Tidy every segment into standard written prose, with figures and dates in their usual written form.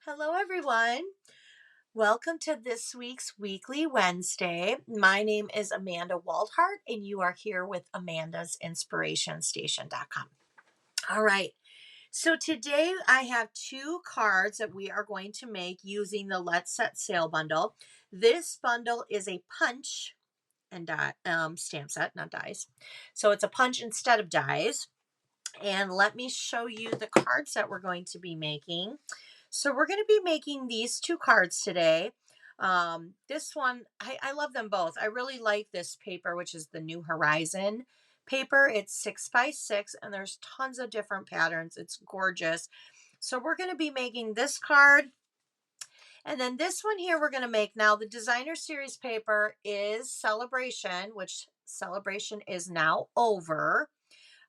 Hello, everyone. Welcome to this week's Weekly Wednesday. My name is Amanda Waldhart, and you are here with Amanda's InspirationStation.com. All right. So today I have two cards that we are going to make using the Let's Set Sale bundle. This bundle is a punch and stamp set, not dies. So it's a punch instead of dies. And let me show you the cards that we're going to be making. So we're going to be making these two cards today. This one, I love them both. I really like this paper, which is the New Horizon paper. It's 6x6 and there's tons of different patterns. It's gorgeous. So we're going to be making this card. And then this one here we're going to make. Now the designer series paper is Celebration, which Celebration is now over.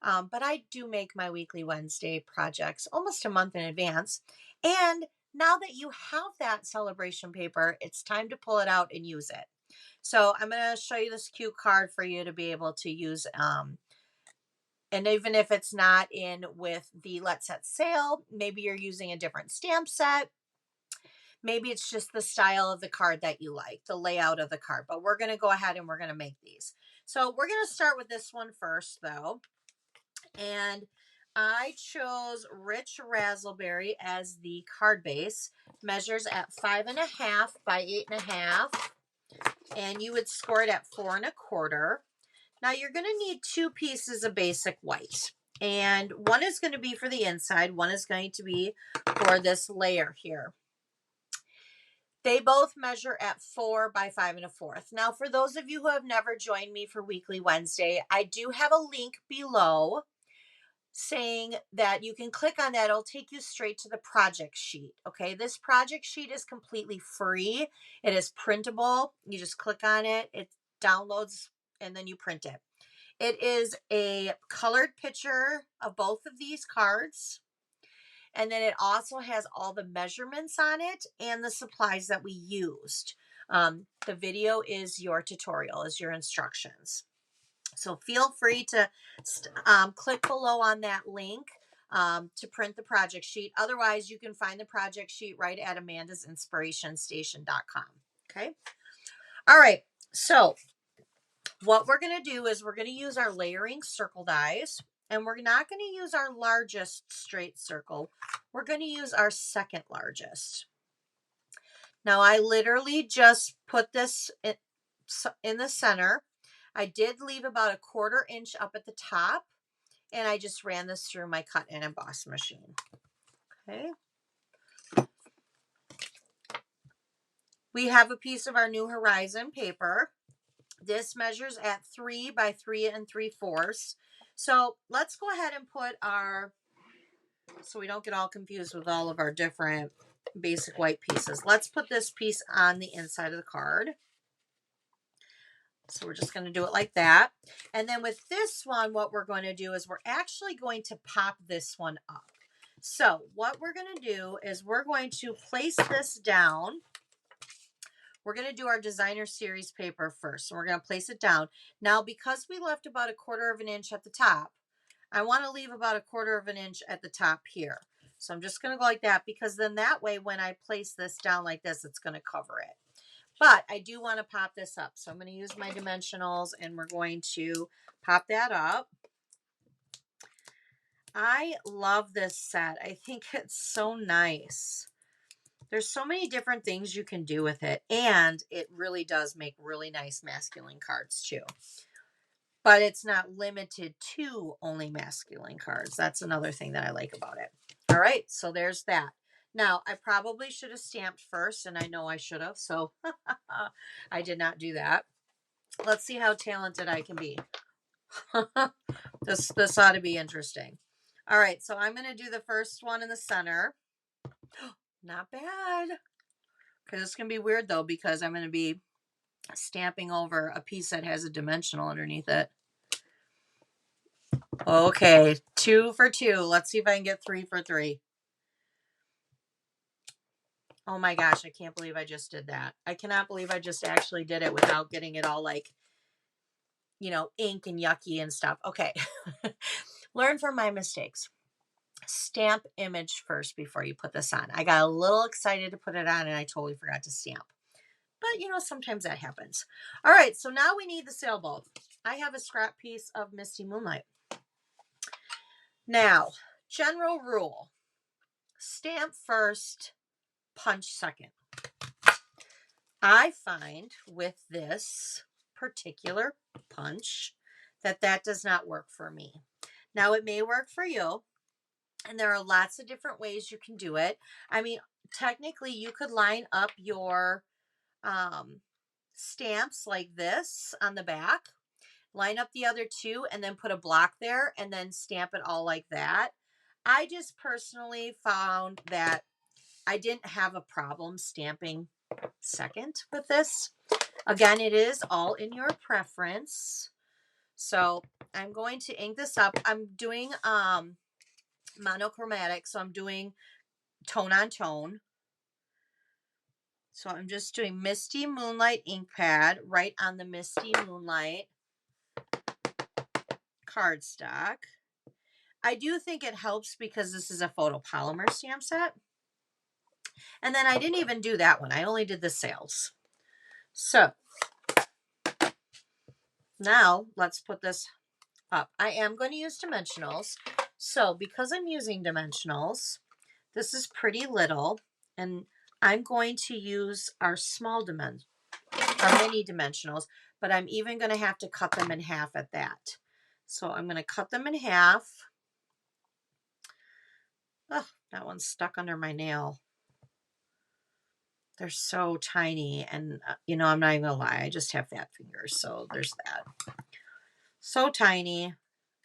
But I do make my Weekly Wednesday projects almost a month in advance. And now that you have that celebration paper, it's time to pull it out and use it. So I'm going to show you this cute card for you to be able to use. And even if it's not in with the Let's Set Sale, maybe you're using a different stamp set. Maybe it's just the style of the card that you like, the layout of the card. But we're going to go ahead and we're going to make these. So we're going to start with this one first, though. And I chose Rich Razzleberry as the card base. Measures at 5.5 by 8.5. And you would score it at 4.25. Now you're going to need two pieces of basic white. And one is going to be for the inside. One is going to be for this layer here. They both measure at 4 by 5.25. Now, for those of you who have never joined me for Weekly Wednesday, I do have a link below saying that you can click on that. It'll take you straight to the project sheet. Okay, this project sheet is completely free. It is printable. You just click on it, it downloads, and then you print it. It is a colored picture of both of these cards. And then it also has all the measurements on it and the supplies that we used. The video is your tutorial, is your instructions. So feel free to click below on that link to print the project sheet. Otherwise, you can find the project sheet right at amandasinspirationstation.com. Okay. All right. So what we're going to do is we're going to use our layering circle dies. And we're not going to use our largest straight circle. We're going to use our second largest. Now, I literally just put this in the center. I did leave about 1/4 inch up at the top, and I just ran this through my cut and emboss machine. Okay. We have a piece of our New Horizon paper. This measures at 3 by 3 3/4. So let's go ahead and put so we don't get all confused with all of our different basic white pieces. Let's put this piece on the inside of the card. So we're just going to do it like that. And then with this one, what we're going to do is we're actually going to pop this one up. So what we're going to do is we're going to place this down. We're going to do our designer series paper first. So we're going to place it down. Now, because we left about 1/4 inch at the top, I want to leave about 1/4 inch at the top here. So I'm just going to go like that, because then that way when I place this down like this, it's going to cover it. But I do want to pop this up. So I'm going to use my dimensionals and we're going to pop that up. I love this set. I think it's so nice. There's so many different things you can do with it. And it really does make really nice masculine cards too. But it's not limited to only masculine cards. That's another thing that I like about it. All right, so there's that. Now, I probably should have stamped first, and I know I should have, so I did not do that. Let's see how talented I can be. This ought to be interesting. All right, so I'm going to do the first one in the center. Not bad. Okay, this can be weird, though, because I'm going to be stamping over a piece that has a dimensional underneath it. Okay, 2 for 2. Let's see if I can get 3 for 3. Oh my gosh, I can't believe I just did that. I cannot believe I just actually did it without getting it all like, ink and yucky and stuff. Okay. Learn from my mistakes. stamp image first before you put this on. I got a little excited to put it on and I totally forgot to stamp. But you know, sometimes that happens. All right, so now we need the sailboat. I have a scrap piece of Misty Moonlight. Now, general rule, stamp first, punch second. I find with this particular punch that does not work for me. Now, it may work for you, and there are lots of different ways you can do it. I mean, technically, you could line up your stamps like this on the back, line up the other two, and then put a block there, and then stamp it all like that. I just personally found that I didn't have a problem stamping second with this. Again, it is all in your preference. So I'm going to ink this up. I'm doing monochromatic, so I'm doing tone on tone. So I'm just doing Misty Moonlight ink pad right on the Misty Moonlight cardstock. I do think it helps because this is a photopolymer stamp set. And then I didn't even do that one. I only did the sails. So now let's put this up. I am going to use dimensionals. So because I'm using dimensionals, this is pretty little, and I'm going to use our mini dimensionals, but I'm even going to have to cut them in half at that. So I'm going to cut them in half. Oh, that one's stuck under my nail. They're so tiny, and you know, I'm not even gonna lie, I just have fat fingers, so there's that. So tiny.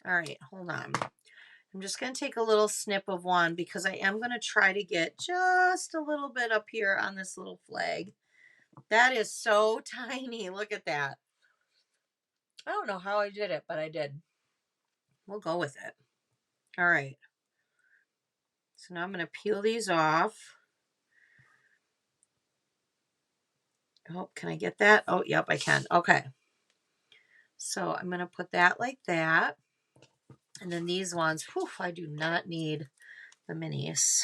All right, hold on. I'm just gonna take a little snip of one because I am gonna try to get just a little bit up here on this little flag. That is so tiny. Look at that. I don't know how I did it, but I did. We'll go with it. All right. So now I'm gonna peel these off. Oh, can I get that? Oh, yep, I can. Okay. So I'm going to put that like that. And then these ones, whew, I do not need the minis.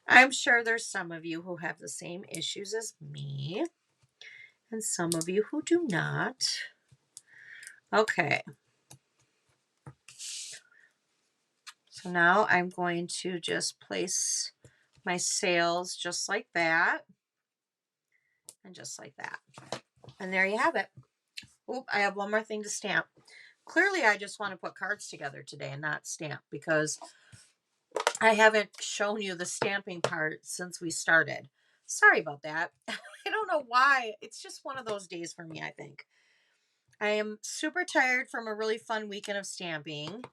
I'm sure there's some of you who have the same issues as me. And some of you who do not. Okay. So now I'm going to just place my sails just like that. And just like that. And there you have it. Oop, I have one more thing to stamp. Clearly, I just want to put cards together today and not stamp because I haven't shown you the stamping part since we started. Sorry about that. I don't know why. It's just one of those days for me, I think. I am super tired from a really fun weekend of stamping.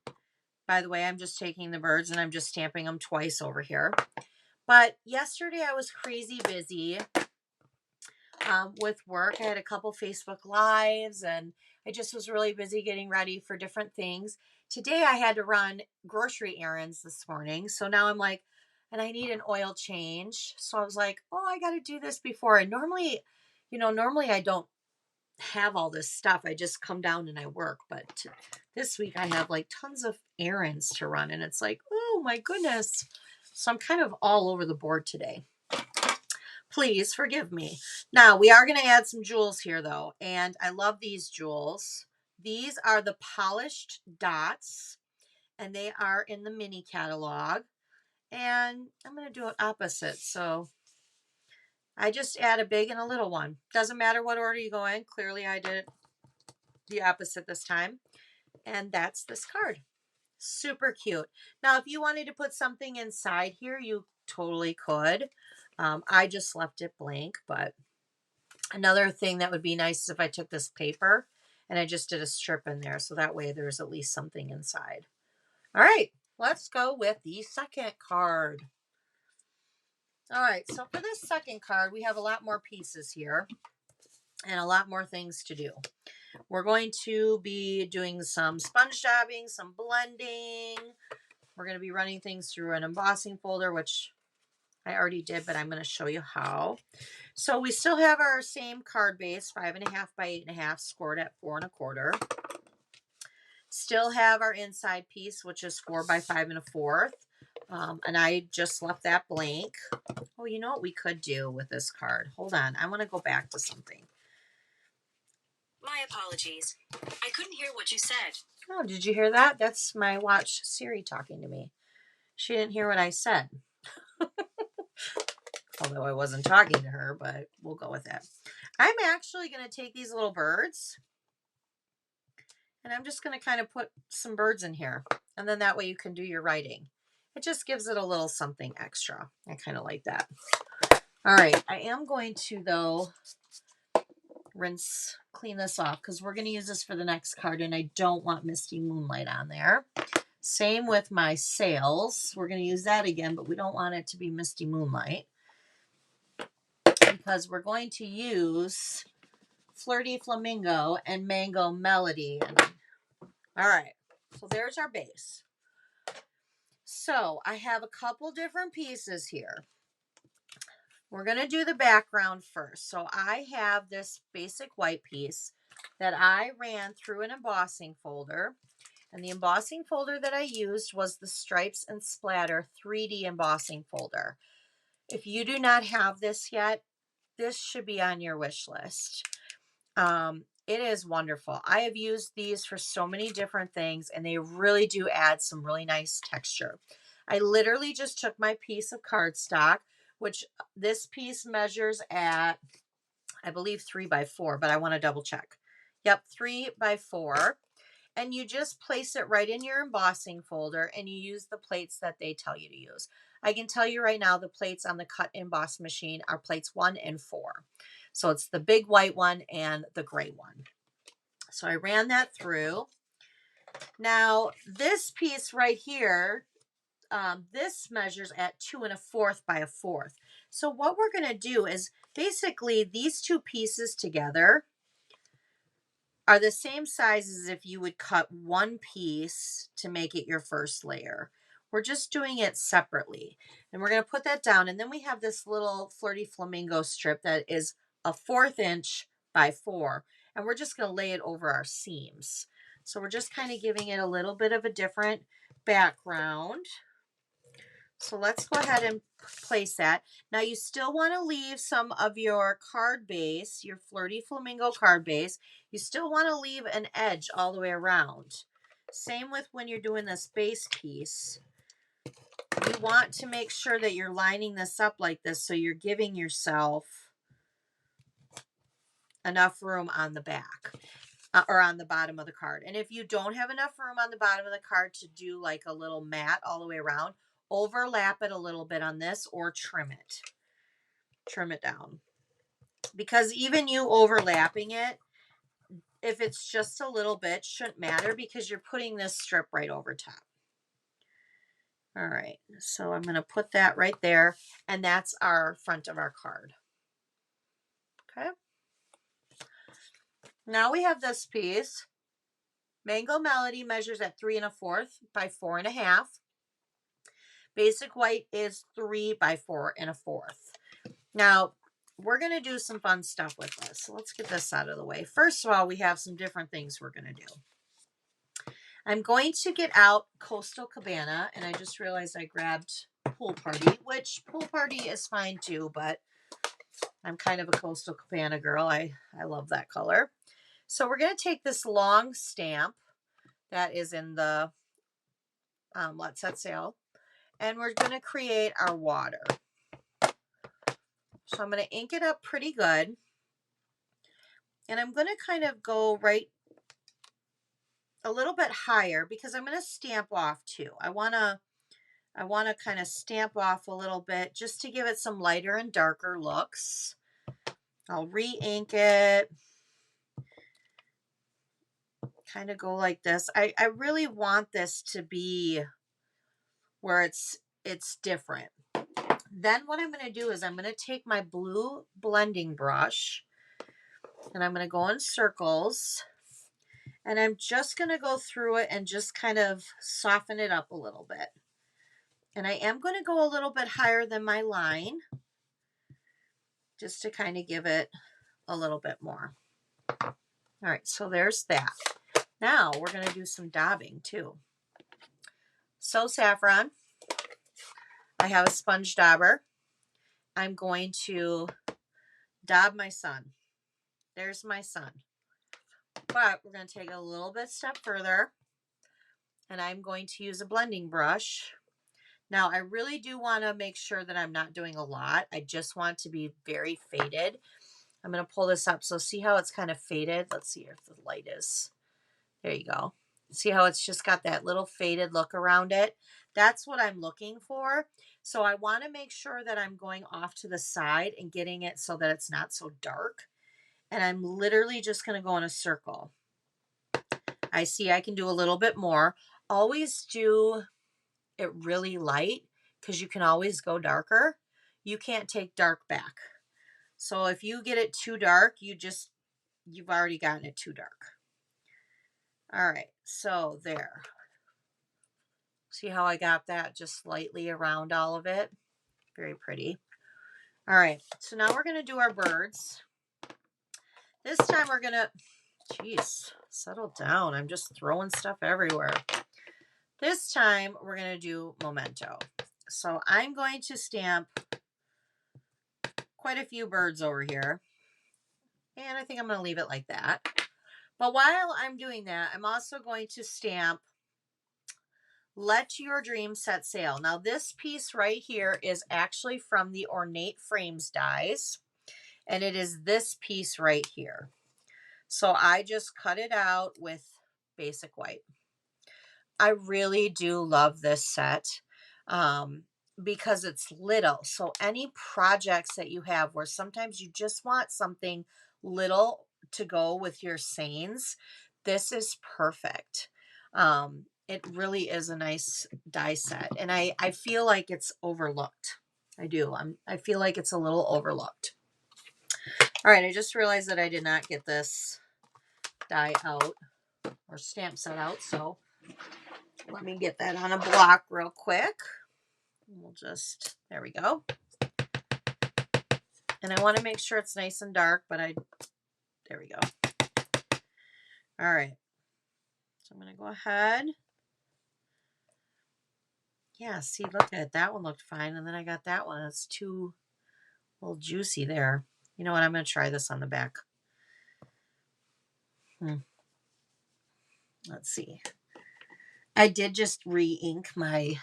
By the way, I'm just taking the birds and I'm just stamping them twice over here. But yesterday I was crazy busy with work. I had a couple Facebook Lives and I just was really busy getting ready for different things. Today I had to run grocery errands this morning. So now I'm like, and I need an oil change. So I was like, oh, I got to do this before. And normally, normally I don't have all this stuff. I just come down and I work. But this week I have like tons of errands to run. And it's like, oh my goodness. So I'm kind of all over the board today. Please forgive me. Now, we are going to add some jewels here, though, and I love these jewels. These are the polished dots, and they are in the mini catalog, and I'm going to do it opposite, so I just add a big and a little one. Doesn't matter what order you go in. Clearly, I did the opposite this time, and that's this card. Super cute. Now, if you wanted to put something inside here, you totally could. I just left it blank, but another thing that would be nice is if I took this paper and I just did a strip in there. So that way there's at least something inside. All right, let's go with the second card. All right, so for this second card, we have a lot more pieces here and a lot more things to do. We're going to be doing some sponge dabbing, some blending. We're going to be running things through an embossing folder, which I already did, but I'm going to show you how. So we still have our same card base, 5.5 by 8.5, scored at 4 1/4. Still have our inside piece, which is 4 by 5 1/4. And I just left that blank. Oh, you know what we could do with this card? Hold on. I want to go back to something. My apologies. I couldn't hear what you said. Oh, did you hear that? That's my watch Siri talking to me. She didn't hear what I said. Although I wasn't talking to her, but we'll go with that. I'm actually going to take these little birds and I'm just going to kind of put some birds in here. And then that way you can do your writing. It just gives it a little something extra. I kind of like that. All right. I am going to, though, clean this off because we're going to use this for the next card and I don't want Misty Moonlight on there. Same with my sails. We're going to use that again, but we don't want it to be Misty Moonlight because we're going to use Flirty Flamingo and Mango Melody. All right, so there's our base. So I have a couple different pieces here. We're going to do the background first. So I have this basic white piece that I ran through an embossing folder. And the embossing folder that I used was the Stripes and Splatter 3D embossing folder. If you do not have this yet, this should be on your wish list. It is wonderful. I have used these for so many different things and they really do add some really nice texture. I literally just took my piece of cardstock, which this piece measures at, I believe 3 by 4, but I want to double check. Yep, 3 by 4. And you just place it right in your embossing folder and you use the plates that they tell you to use. I can tell you right now, the plates on the cut emboss machine are plates 1 and 4. So it's the big white one and the gray one. So I ran that through. Now this piece right here, this measures at 2 1/4 by 1/4. So what we're going to do is basically these two pieces together are the same size as if you would cut one piece to make it your first layer. We're just doing it separately. And we're going to put that down. And then we have this little Flirty Flamingo strip that is a 1/4 inch by 4. And we're just going to lay it over our seams. So we're just kind of giving it a little bit of a different background. So let's go ahead and place that. Now you still want to leave some of your card base, your Flirty Flamingo card base. You still want to leave an edge all the way around. Same with when you're doing this base piece. You want to make sure that you're lining this up like this so you're giving yourself enough room on the back. Or on the bottom of the card. And if you don't have enough room on the bottom of the card to do like a little mat all the way around, overlap it a little bit on this or trim it. Trim it down. Because even you overlapping it, if it's just a little bit, shouldn't matter because you're putting this strip right over top. All right, so I'm going to put that right there, and that's our front of our card. Okay. Now we have this piece. Mango Melody measures at 3 1/4 by 4 1/2. Basic white is 3 by 4 1/4. Now, we're going to do some fun stuff with this. So let's get this out of the way. First of all, we have some different things we're going to do. I'm going to get out Coastal Cabana, and I just realized I grabbed Pool Party, which Pool Party is fine too, but I'm kind of a Coastal Cabana girl. I love that color. So we're going to take this long stamp that is in the Let's Set Sail, and we're going to create our water. So I'm going to ink it up pretty good. And I'm going to kind of go right a little bit higher because I'm going to stamp off too. I want to kind of stamp off a little bit just to give it some lighter and darker looks. I'll re-ink it. Kind of go like this. I really want this to be where it's different. Then what I'm going to do is I'm going to take my blue blending brush and I'm going to go in circles. And I'm just going to go through it and just kind of soften it up a little bit. And I am going to go a little bit higher than my line just to kind of give it a little bit more. All right, so there's that. Now we're going to do some daubing too. So Saffron, I have a sponge dauber. I'm going to daub my sun. There's my sun. But we're going to take it a little bit step further, and I'm going to use a blending brush. Now, I really do want to make sure that I'm not doing a lot. I just want to be very faded. I'm going to pull this up. So see how it's kind of faded? Let's see if the light is. There you go. See how it's just got that little faded look around it? That's what I'm looking for. So I want to make sure that I'm going off to the side and getting it so that it's not so dark. And I'm literally just going to go in a circle. I see I can do a little bit more. Always do it really light because you can always go darker. You can't take dark back. So if you get it too dark, you've already gotten it too dark. All right, so there. See how I got that just slightly around all of it? Very pretty. All right, so now we're going to do our birds. This time we're going to, geez, settle down. I'm just throwing stuff everywhere. This time we're going to do memento. So I'm going to stamp quite a few birds over here. And I think I'm going to leave it like that. But while I'm doing that, I'm also going to stamp Let Your Dream Set Sail. Now this piece right here is actually from the Ornate Frames dies. And it is this piece right here. So I just cut it out with basic white. I really do love this set because it's little. So any projects that you have where sometimes you just want something little to go with your sayings, this is perfect. It really is a nice die set. And I feel like it's overlooked. I do. I feel like it's a little overlooked. All right, I just realized that I did not get this die out or stamp set out, so let me get that on a block real quick. We'll just, there we go. And I want to make sure it's nice and dark, but there we go. All right. So I'm going to go ahead. Yeah, see, look at it. That one looked fine. And then I got that one. It's too a little juicy there. You know what? I'm going to try this on the back. Let's see. I did just re-ink my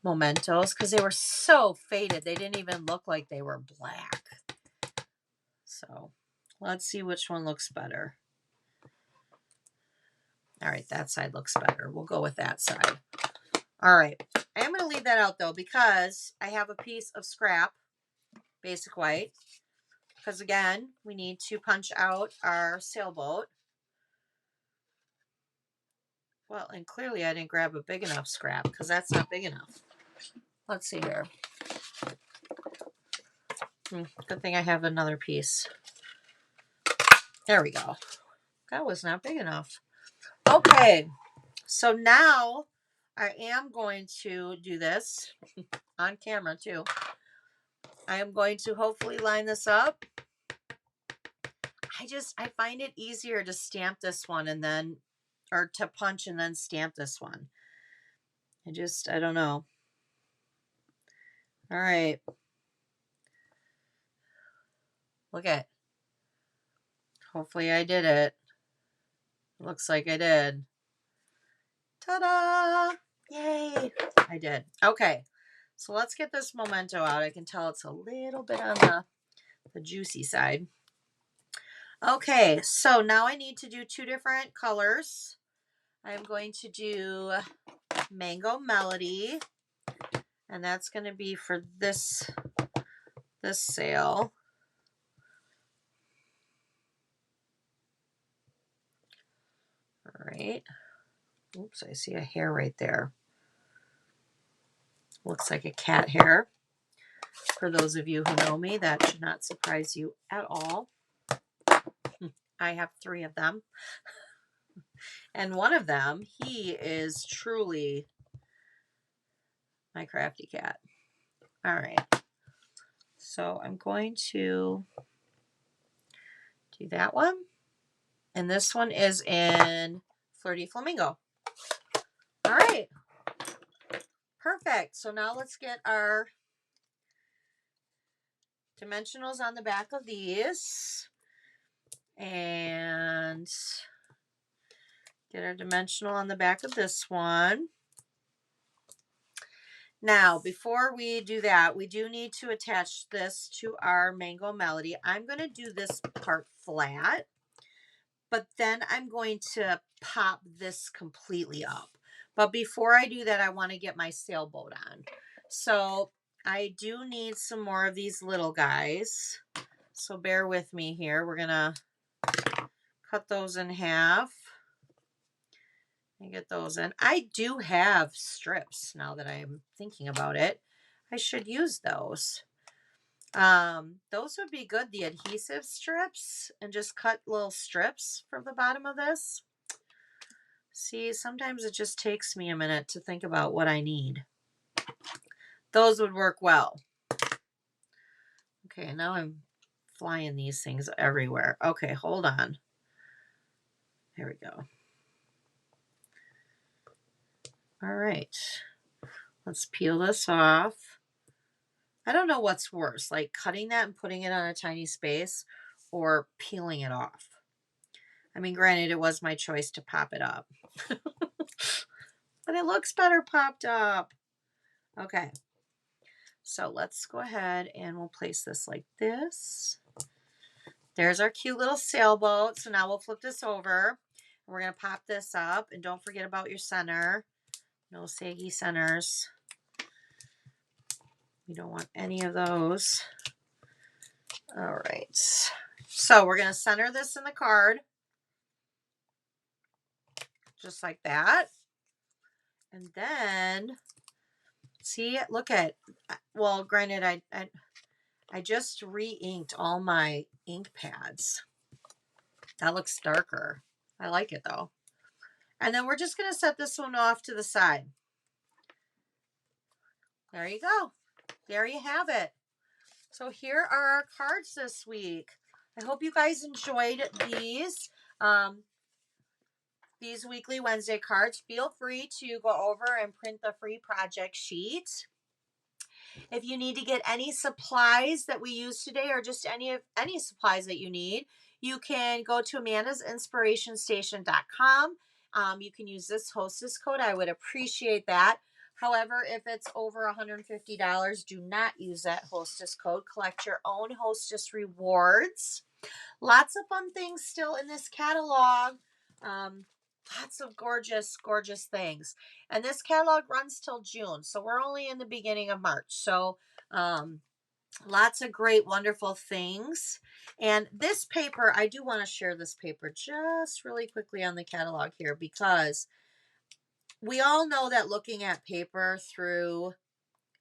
mementos because they were so faded. They didn't even look like they were black. So let's see which one looks better. All right, that side looks better. We'll go with that side. All right, I am going to leave that out though because I have a piece of scrap, basic white, because again, we need to punch out our sailboat. Well, and clearly I didn't grab a big enough scrap because that's not big enough. Let's see here. Good thing I have another piece. There we go. That was not big enough. Okay, so now I am going to do this on camera too. I am going to hopefully line this up. I find it easier to stamp this one and then, or to punch and then stamp this one. I don't know. All right. Look at. Hopefully I did it. Looks like I did. Ta-da! Yay! I did. Okay. So let's get this memento out. I can tell it's a little bit on the juicy side. Okay, so now I need to do two different colors. I'm going to do Mango Melody, and that's going to be for this sail. All right. Oops, I see a hair right there. Looks like a cat hair. For those of you who know me, that should not surprise you at all. I have 3 of them. And one of them, he is truly my crafty cat. All right. So I'm going to do that one. And this one is in Flirty Flamingo. All right. Perfect. So now let's get our dimensionals on the back of these. And get our dimensional on the back of this one. Now, before we do that, we do need to attach this to our Mango Melody. I'm going to do this part flat, but then I'm going to pop this completely up. But before I do that, I want to get my sailboat on. So I do need some more of these little guys. So bear with me here. We're going to cut those in half and get those in. I do have strips now that I'm thinking about it. I should use those. Those would be good, the adhesive strips, and just cut little strips from the bottom of this. See, sometimes it just takes me a minute to think about what I need. Those would work well. Okay, now I'm flying these things everywhere. Okay, hold on. There we go. All right. Let's peel this off. I don't know what's worse, like cutting that and putting it on a tiny space or peeling it off. I mean, granted, it was my choice to pop it up. But it looks better popped up. Okay. So let's go ahead and we'll place this like this. There's our cute little sailboat. So now we'll flip this over. We're going to pop this up. And don't forget about your center. No saggy centers. We don't want any of those. All right. So we're going to center this in the card. Just like that. And then, see, look at, well, granted, I just re-inked all my ink pads. That looks darker. I like it though. And then we're just going to set this one off to the side. There you go. There you have it. So here are our cards this week. I hope you guys enjoyed these weekly Wednesday cards. Feel free to go over and print the free project sheet. If you need to get any supplies that we use today or just any supplies that you need, you can go to amandasinspirationstation.com. You can use this hostess code. I would appreciate that. However, if it's over $150, do not use that hostess code. Collect your own hostess rewards. Lots of fun things still in this catalog. Lots of gorgeous, gorgeous things. And this catalog runs till June. So we're only in the beginning of March. So lots of great, wonderful things. And this paper, I do want to share this paper just really quickly on the catalog here, because we all know that looking at paper through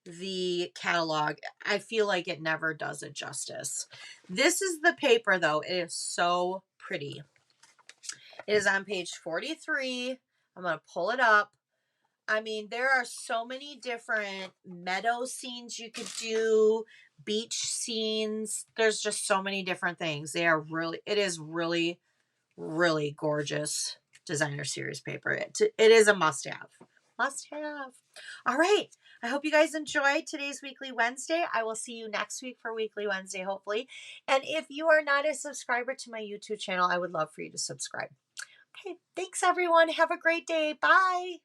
the catalog, I feel like it never does it justice. This is the paper though. It is so pretty. It is on page 43. I'm going to pull it up. I mean, there are so many different meadow scenes you could do, beach scenes. There's just so many different things. It is really, really gorgeous designer series paper. It is a must-have. Must-have. All right. I hope you guys enjoyed today's Weekly Wednesday. I will see you next week for Weekly Wednesday, hopefully. And if you are not a subscriber to my YouTube channel, I would love for you to subscribe. Okay, thanks everyone. Have a great day. Bye.